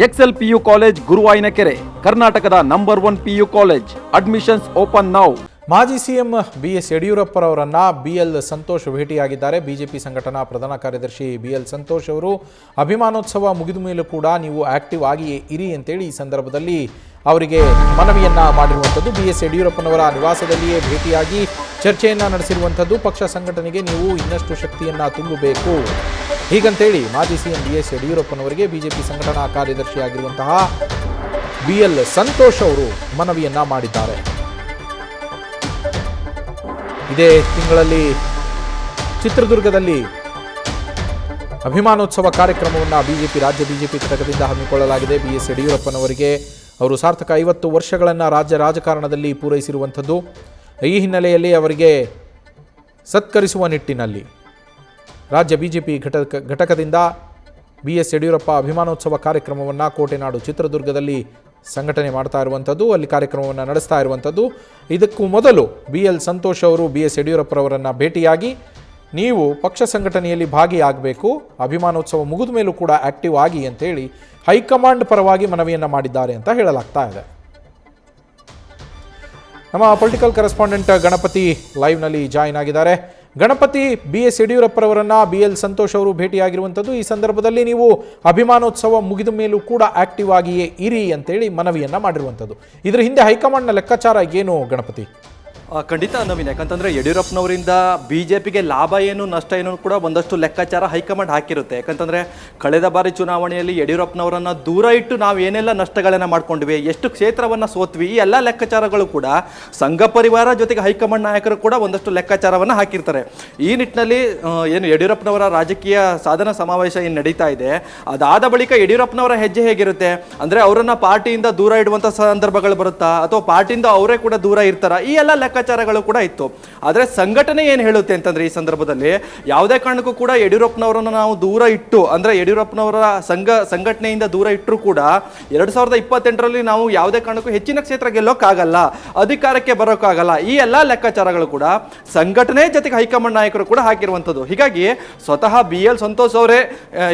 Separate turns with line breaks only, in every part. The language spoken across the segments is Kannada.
ಎಕ್ಸೆಲ್ ಪಿಯು ಕಾಲೇಜ್ ಗುರುವಾಯಿನಕೆರೆ, ಕರ್ನಾಟಕದ number 1 PU college. Admissions open now.
ಮಾಜಿ ಸಿಎಂ ಬಿಎಸ್ ಯಡಿಯೂರಪ್ಪರವರನ್ನ ಬಿಎಲ್ ಸಂತೋಷ್ ಭೇಟಿಯಾಗಿದ್ದಾರೆ. ಬಿಜೆಪಿ ಸಂಘಟನಾ ಪ್ರಧಾನ ಕಾರ್ಯದರ್ಶಿ ಬಿಎಲ್ ಸಂತೋಷ್ ಅವರು ಅಭಿಮಾನೋತ್ಸವ ಮುಗಿದ ಮೇಲೂ ಕೂಡ ನೀವು ಆಕ್ಟಿವ್ ಆಗಿಯೇ ಇರಿ ಅಂತೇಳಿ ಈ ಸಂದರ್ಭದಲ್ಲಿ ಅವರಿಗೆ ಮನವಿಯನ್ನ ಮಾಡಿರುವಂಥದ್ದು. ಬಿಎಸ್ ಯಡಿಯೂರಪ್ಪನವರ ನಿವಾಸದಲ್ಲಿಯೇ ಭೇಟಿಯಾಗಿ ಚರ್ಚೆಯನ್ನ ನಡೆಸಿರುವಂಥದ್ದು. ಪಕ್ಷ ಸಂಘಟನೆಗೆ ನೀವು ಇನ್ನಷ್ಟು ಶಕ್ತಿಯನ್ನ ತುಂಬಬೇಕು ಹೀಗಂತೇಳಿ ಮಾಜಿ ಸಿಎಂ ಬಿಎಸ್ ಯಡಿಯೂರಪ್ಪನವರಿಗೆ ಬಿಜೆಪಿ ಸಂಘಟನಾ ಕಾರ್ಯದರ್ಶಿಯಾಗಿರುವಂತಹ ಬಿಎಲ್ ಸಂತೋಷ್ ಅವರು ಮನವಿಯನ್ನ ಮಾಡಿದ್ದಾರೆ. ಇದೇ ತಿಂಗಳಲ್ಲಿ ಚಿತ್ರದುರ್ಗದಲ್ಲಿ ಅಭಿಮಾನೋತ್ಸವ ಕಾರ್ಯಕ್ರಮವನ್ನು ರಾಜ್ಯ ಬಿಜೆಪಿ ಘಟಕದಿಂದ ಹಮ್ಮಿಕೊಳ್ಳಲಾಗಿದೆ. ಬಿಎಸ್ ಯಡಿಯೂರಪ್ಪನವರಿಗೆ ಅವರು ಸಾರ್ಥಕ 50 ವರ್ಷಗಳನ್ನು ರಾಜ್ಯ ರಾಜಕಾರಣದಲ್ಲಿ ಪೂರೈಸಿರುವಂಥದ್ದು. ಈ ಹಿನ್ನೆಲೆಯಲ್ಲಿ ಅವರಿಗೆ ಸತ್ಕರಿಸುವ ನಿಟ್ಟಿನಲ್ಲಿ ರಾಜ್ಯ ಬಿಜೆಪಿ ಘಟಕದಿಂದ ಬಿಎಸ್ ಯಡಿಯೂರಪ್ಪ ಅಭಿಮಾನೋತ್ಸವ ಕಾರ್ಯಕ್ರಮವನ್ನು ಕೋಟೆನಾಡು ಚಿತ್ರದುರ್ಗದಲ್ಲಿ ಸಂಘಟನೆ ಮಾಡ್ತಾ ಇರುವಂಥದ್ದು, ಅಲ್ಲಿ ಕಾರ್ಯಕ್ರಮವನ್ನು ನಡೆಸ್ತಾ ಇರುವಂಥದ್ದು. ಇದಕ್ಕೂ ಮೊದಲು ಬಿಎಲ್ ಸಂತೋಷ್ ಅವರು ಬಿಎಸ್ ಯಡಿಯೂರಪ್ಪರವರನ್ನು ಭೇಟಿಯಾಗಿ ನೀವು ಪಕ್ಷ ಸಂಘಟನೆಯಲ್ಲಿ ಭಾಗಿಯಾಗಬೇಕು, ಅಭಿಮಾನೋತ್ಸವ ಮುಗಿದ ಮೇಲೂ ಕೂಡ ಆಕ್ಟಿವ್ ಆಗಿ ಅಂತೇಳಿ ಹೈಕಮಾಂಡ್ ಪರವಾಗಿ ಮನವಿಯನ್ನು ಮಾಡಿದ್ದಾರೆ ಅಂತ ಹೇಳಲಾಗ್ತಾ ಇದೆ. ನಮ್ಮ ಪೊಲಿಟಿಕಲ್ ಕರೆಸ್ಪಾಂಡೆಂಟ್ ಗಣಪತಿ ಲೈವ್ನಲ್ಲಿ ಜಾಯಿನ್ ಆಗಿದ್ದಾರೆ. ಗಣಪತಿ, ಬಿಎಸ್ ಯಡಿಯೂರಪ್ಪರವರನ್ನ ಬಿಎಲ್ ಸಂತೋಷ್ ಅವರು ಭೇಟಿಯಾಗಿರುವಂಥದ್ದು. ಈ ಸಂದರ್ಭದಲ್ಲಿ ನೀವು ಅಭಿಮಾನೋತ್ಸವ ಮುಗಿದ ಮೇಲೂ ಕೂಡ ಆಕ್ಟಿವ್ ಆಗಿಯೇ ಇರಿ ಅಂತೇಳಿ ಮನವಿಯನ್ನ ಮಾಡಿರುವಂಥದ್ದು. ಇದರ ಹಿಂದೆ ಹೈಕಮಾಂಡ್ನ ಲೆಕ್ಕಾಚಾರ ಏನು ಗಣಪತಿ?
ಖಂಡಿತ ನವೀನ್, ಯಾಕಂತಂದರೆ ಯಡಿಯೂರಪ್ಪನವರಿಂದ ಬಿಜೆಪಿಗೆ ಲಾಭ ಏನು ನಷ್ಟ ಏನು ಕೂಡ ಒಂದಷ್ಟು ಲೆಕ್ಕಾಚಾರ ಹೈಕಮಾಂಡ್ ಹಾಕಿರುತ್ತೆ. ಯಾಕಂತಂದರೆ ಕಳೆದ ಬಾರಿ ಚುನಾವಣೆಯಲ್ಲಿ ಯಡಿಯೂರಪ್ಪನವರನ್ನು ದೂರ ಇಟ್ಟು ನಾವು ಏನೆಲ್ಲ ನಷ್ಟಗಳನ್ನು ಮಾಡ್ಕೊಂಡ್ವಿ, ಎಷ್ಟು ಕ್ಷೇತ್ರವನ್ನು ಸೋತ್ವಿ, ಈ ಎಲ್ಲ ಲೆಕ್ಕಾಚಾರಗಳು ಕೂಡ ಸಂಘ ಪರಿವಾರ ಜೊತೆಗೆ ಹೈಕಮಾಂಡ್ ನಾಯಕರು ಕೂಡ ಒಂದಷ್ಟು ಲೆಕ್ಕಾಚಾರವನ್ನು ಹಾಕಿರ್ತಾರೆ. ಈ ನಿಟ್ಟಿನಲ್ಲಿ ಏನು ಯಡಿಯೂರಪ್ಪನವರ ರಾಜಕೀಯ ಸಾಧನ ಸಮಾವೇಶ ಏನು ನಡೀತಾ ಇದೆ, ಅದಾದ ಬಳಿಕ ಯಡಿಯೂರಪ್ಪನವರ ಹೆಜ್ಜೆ ಹೇಗಿರುತ್ತೆ ಅಂದರೆ ಅವರನ್ನು ಪಾರ್ಟಿಯಿಂದ ದೂರ ಇಡುವಂಥ ಸಂದರ್ಭಗಳು ಬರುತ್ತಾ ಅಥವಾ ಪಾರ್ಟಿಯಿಂದ ಅವರೇ ಕೂಡ ದೂರ ಇರ್ತಾರ, ಈ ಎಲ್ಲ ಲೆಕ್ಕಾಚಾರಗಳು ಕೂಡ ಇತ್ತು. ಆದರೆ ಸಂಘಟನೆ ಏನು ಹೇಳುತ್ತೆ ಅಂತಂದ್ರೆ ಈ ಸಂದರ್ಭದಲ್ಲಿ ಯಾವುದೇ ಕಾರಣಕ್ಕೂ ಕೂಡ ಯಡಿಯೂರಪ್ಪನವರನ್ನು ನಾವು ದೂರ ಇಟ್ಟು ಅಂದರೆ ಯಡಿಯೂರಪ್ಪನವರ ಸಂಘಟನೆಯಿಂದ ದೂರ ಇಟ್ಟರೂ ಕೂಡ 2028ರಲ್ಲಿ ನಾವು ಯಾವುದೇ ಕಾರಣಕ್ಕೂ ಹೆಚ್ಚಿನ ಕ್ಷೇತ್ರ ಗೆಲ್ಲೋಕ್ಕಾಗಲ್ಲ, ಅಧಿಕಾರಕ್ಕೆ ಬರೋಕ್ಕಾಗಲ್ಲ, ಈ ಎಲ್ಲ ಲೆಕ್ಕಾಚಾರಗಳು ಕೂಡ ಸಂಘಟನೆ ಜೊತೆಗೆ ಹೈಕಮಾಂಡ್ ನಾಯಕರು ಕೂಡ ಹಾಕಿರುವಂಥದ್ದು. ಹೀಗಾಗಿ ಸ್ವತಃ ಬಿಎಲ್ ಸಂತೋಷ್ ಅವರೇ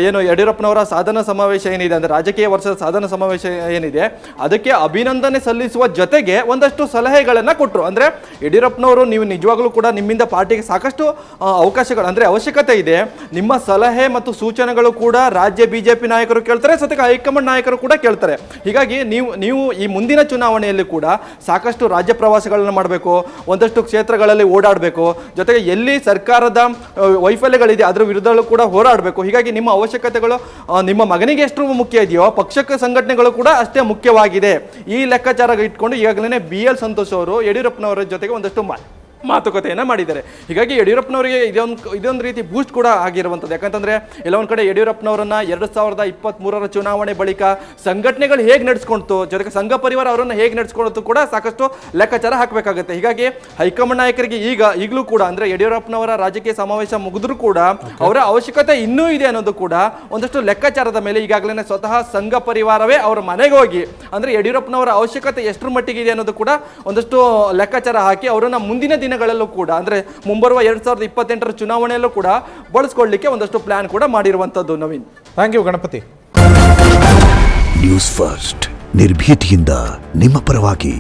ಏನು ಯಡಿಯೂರಪ್ಪನವರ ಸಾಧನ ಸಮಾವೇಶ ಏನಿದೆ ಅಂದರೆ ರಾಜಕೀಯ ವರ್ಷದ ಸಾಧನ ಸಮಾವೇಶ ಏನಿದೆ ಅದಕ್ಕೆ ಅಭಿನಂದನೆ ಸಲ್ಲಿಸುವ ಜೊತೆಗೆ ಒಂದಷ್ಟು ಸಲಹೆಗಳನ್ನು ಕೊಟ್ಟರು. ಅಂದರೆ ಯಡಿಯೂರಪ್ಪನವರು ನೀವು ನಿಜವಾಗ್ಲೂ ಕೂಡ ನಿಮ್ಮಿಂದ ಪಾರ್ಟಿಗೆ ಸಾಕಷ್ಟು ಅವಕಾಶಗಳು ಅಂದರೆ ಅವಶ್ಯಕತೆ ಇದೆ, ನಿಮ್ಮ ಸಲಹೆ ಮತ್ತು ಸೂಚನೆಗಳು ಕೂಡ ರಾಜ್ಯ ಬಿಜೆಪಿ ನಾಯಕರು ಕೇಳ್ತಾರೆ, ಜೊತೆಗೆ ಹೈಕಮಾಂಡ್ ನಾಯಕರು ಕೂಡ ಕೇಳ್ತಾರೆ. ಹೀಗಾಗಿ ನೀವು ಈ ಮುಂದಿನ ಚುನಾವಣೆಯಲ್ಲಿ ಕೂಡ ಸಾಕಷ್ಟು ರಾಜ್ಯ ಪ್ರವಾಸಗಳನ್ನು ಮಾಡಬೇಕು, ಒಂದಷ್ಟು ಕ್ಷೇತ್ರಗಳಲ್ಲಿ ಓಡಾಡಬೇಕು, ಜೊತೆಗೆ ಎಲ್ಲಿ ಸರ್ಕಾರದ ವೈಫಲ್ಯಗಳಿದೆ ಅದರ ವಿರುದ್ಧಗಳು ಕೂಡ ಹೋರಾಡಬೇಕು. ಹೀಗಾಗಿ ನಿಮ್ಮ ಅವಶ್ಯಕತೆಗಳು ನಿಮ್ಮ ಮಗನಿಗೆ ಎಷ್ಟು ಮುಖ್ಯ ಇದೆಯೋ ಪಕ್ಷಕ್ಕೆ ಸಂಘಟನೆಗಳು ಕೂಡ ಅಷ್ಟೇ ಮುಖ್ಯವಾಗಿದೆ. ಈ ಲೆಕ್ಕಾಚಾರ ಇಟ್ಕೊಂಡು ಈಗಾಗಲೇ ಬಿಎಲ್ ಸಂತೋಷ್ ಅವರು ಯಡಿಯೂರಪ್ಪನವರ ಜೊತೆಗೆ ಒಂದಷ್ಟು ಮಾತುಕತೆಯನ್ನು ಮಾಡಿದ್ದಾರೆ. ಹೀಗಾಗಿ ಯಡಿಯೂರಪ್ಪನವರಿಗೆ ಇದೊಂದು ರೀತಿ ಬೂಸ್ಟ್ ಕೂಡ ಆಗಿರುವಂಥದ್ದು. ಯಾಕಂತಂದರೆ ಎಲ್ಲೊಂದು ಕಡೆ ಯಡಿಯೂರಪ್ಪನವರನ್ನು 2023ರ ಚುನಾವಣೆ ಬಳಿಕ ಸಂಘಟನೆಗಳು ಹೇಗೆ ನಡೆಸ್ಕೊಳ್ತು, ಜೊತೆಗೆ ಸಂಘ ಪರಿವಾರ ಅವರನ್ನು ಹೇಗೆ ನಡೆಸ್ಕೊಳ್ತು ಕೂಡ ಸಾಕಷ್ಟು ಲೆಕ್ಕಾಚಾರ ಹಾಕಬೇಕಾಗುತ್ತೆ. ಹೀಗಾಗಿ ಹೈಕಮಾಂಡ್ ನಾಯಕರಿಗೆ ಈಗಲೂ ಕೂಡ ಅಂದರೆ ಯಡಿಯೂರಪ್ಪನವರ ರಾಜಕೀಯ ಸಮಾವೇಶ ಮುಗಿದ್ರೂ ಕೂಡ ಅವರ ಅವಶ್ಯಕತೆ ಇನ್ನೂ ಇದೆ ಅನ್ನೋದು ಕೂಡ ಒಂದಷ್ಟು ಲೆಕ್ಕಾಚಾರದ ಮೇಲೆ ಈಗಾಗಲೇ ಸ್ವತಃ ಸಂಘ ಪರಿವಾರವೇ ಅವರ ಮನೆಗೆ ಹೋಗಿ ಅಂದರೆ ಯಡಿಯೂರಪ್ಪನವರ ಅವಶ್ಯಕತೆ ಎಷ್ಟರ ಮಟ್ಟಿಗೆ ಇದೆ ಅನ್ನೋದು ಕೂಡ ಒಂದಷ್ಟು ಲೆಕ್ಕಾಚಾರ ಹಾಕಿ ಅವರನ್ನು ಮುಂದಿನ ದಿನಗಳಲ್ಲೂ ಕೂಡ ಅಂದರೆ ಮುಂಬರುವ 2028ರ ಚುನಾವಣೆಯಲ್ಲೂ ಕೂಡ ಬಳಸ್ಕೊಳ್ಳಿಕ್ಕೆ ಒಂದಷ್ಟು ಪ್ಲಾನ್ ಕೂಡ ಮಾಡಿರುವಂಥದ್ದು. Naveen,
thank you Ganapati.
News first ನಿರ್ಭೀತಿಯಿಂದ ನಿಮ್ಮ ಪರವಾಗಿ.